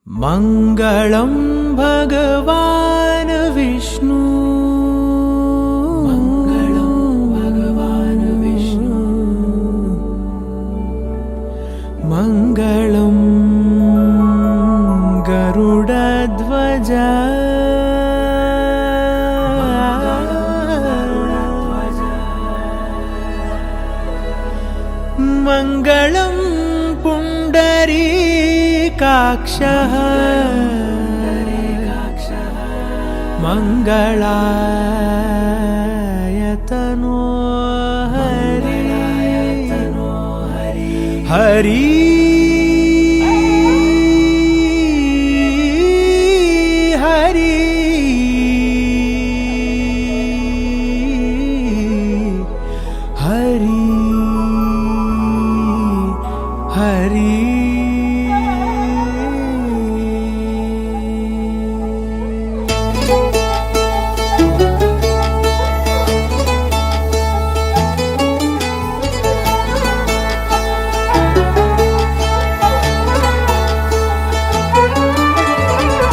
मङ्गलं भगवान् विष्णु मङ्गलं भगवान् विष्णु मङ्गलं गरुडध्वज मङ्गलं पुण्डरीकाक्षः मङ्गलायतनो हरि हरि हरि हरि हरि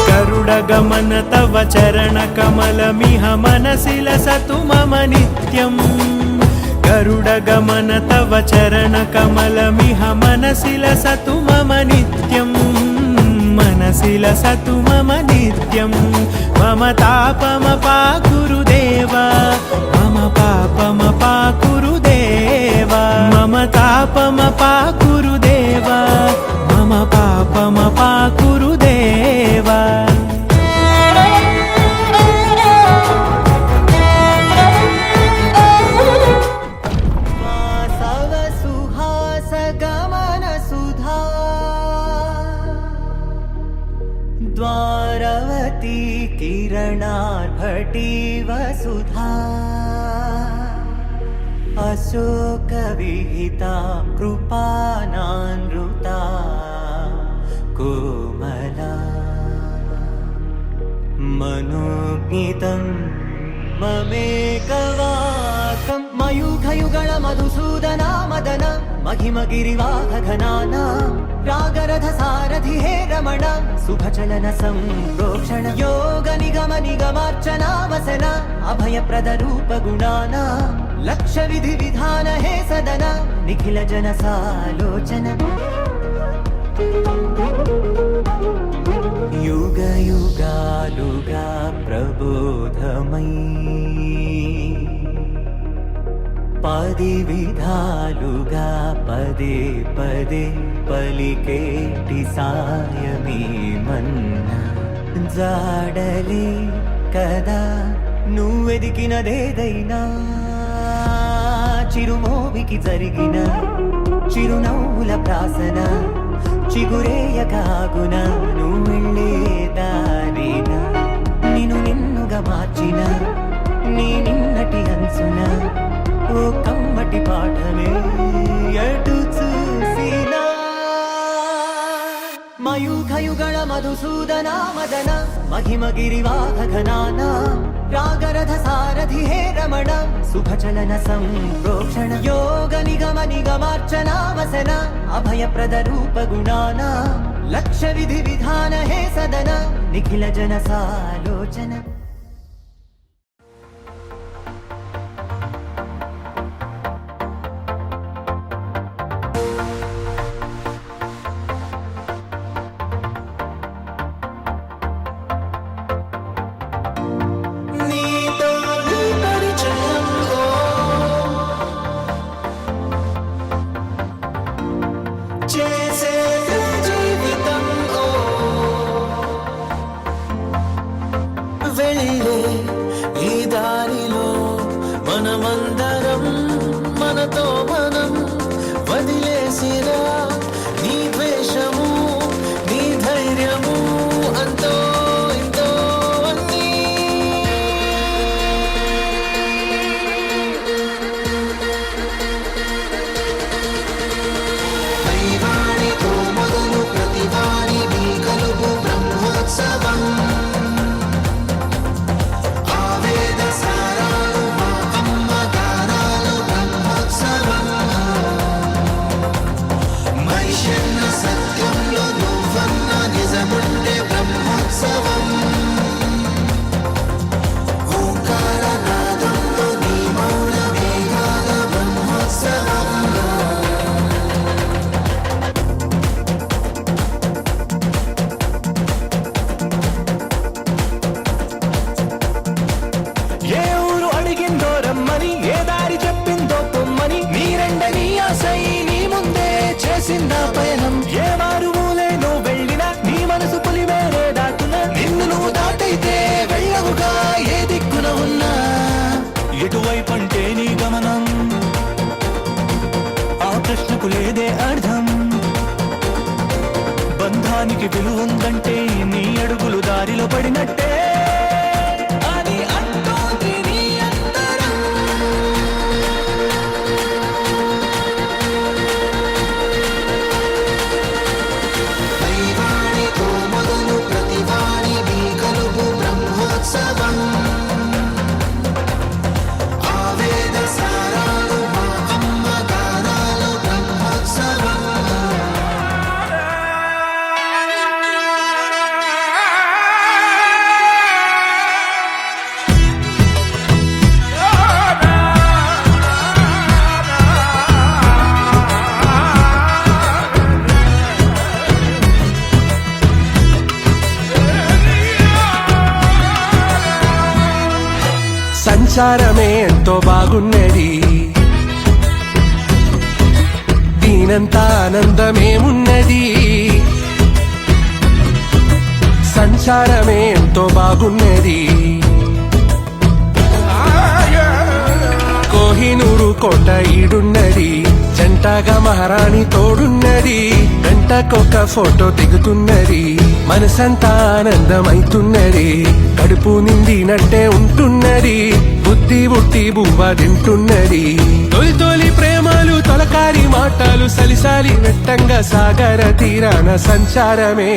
गरुडगमन तव चरणकमलमिह मनसि लसतु मम नित्यम् गरुडगमन तव चरणकमलमिह मनसि लसतु मम नित्यम् मनसि लसतु मम नित्यम् मम तापमपाकुरु देव मम पापमपाकुरु देव मम तापमपाकुरु देव मम पापमपाकुरु देव द्वारवती किरणार्भटी वसुधा अशोकविहिता कृपानानृता कोमला मनोज्ञितं ममेकवाकं मयूखयुगळ मधुसूदना मदन महिमगिरिवाहघनाना रागरथ सारथि हे रमण शुभचलन सम्प्रोक्षण योग निगम निगमार्चना वसन अभयप्रद रूप गुणाना लक्ष विधि विधान हे सदन निखिल जन सालोचन युग युगालुगा प्रबोधमयी पदि विधालुगा पदे पदे पलिकेटि सायमी मन्ना जाडले कदा నువ్వెదికినదేదైనా చిరుమోవికి జరిగిన చిరునవ్వుల ప్రాసన చిగురేయకాగున నువ్వెళ్ళే దారిన నిన్ను నిన్నుగా మార్చిన నీ నిన్నటి అంచున ఓ కమ్మటి పాఠమే ఎటు చూసినా మయూఖయుగళ మధుసూదనా మదన महिमगिरिवाहघनाना रागरथ सारथि हे रमण शुभचलन सम्प्रोक्षण योग निगम निगमार्चना वसन अभयप्रद रूप गुणाना लक्ष विधि विधान हे सदन निखिल जन सालोचन దారికి విలువుందంటే నీ అడుగులు దారిలో పడినట్టే అని అంటోంది నీ అంతరం. దైవానితో మొదలు ప్రతివాని మీ కలుగు బ్రహ్మోత్సవం. ఆవేద సారాలు మా అమ్మ గానాలు బ్రహ్మోత్సవం. సంచారమే ఎంతో బాగున్నది, దీనంత ఆనందమేమున్నది. సంచారమే ఎంతో బాగున్నది, కోహినూరు కోట ఈడున్నది, జంటగా మహారాణి తోడున్నది, గంటకొక ఫోటో దిగుతున్నది, మనసంతా ఆనందమైతున్నది, కడుపు నిండినట్టే ఉంటున్నది, బుద్ధి బుట్టి బువ్వ తింటున్నది. తొలి తొలి ప్రేమలు తొలకారి మాటలు సలిసాలి వెట్టంగా సాగర తీరాన సంచారమే.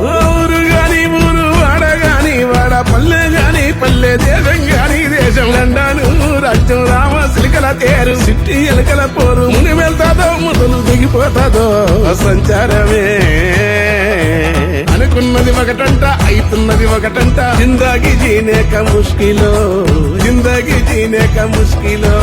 ఊరు గాని ఊరు, వాడ గాని వాడ, పల్లె గాని పల్లె, దేశం గాని దేశం, లండాను రాజ్యం రామ సిలికల తేరు, సిట్టి ఎలకల పోరు, ముని వెళ్తాదో ముదలు దిగిపోతాదో సంచారమే. అనుకున్నది ఒకటంట, అయితున్నది ఒకటంట, జిందాగి జీనేక ముష్కిలో, జిందాగి జీనేక ముష్కిలో.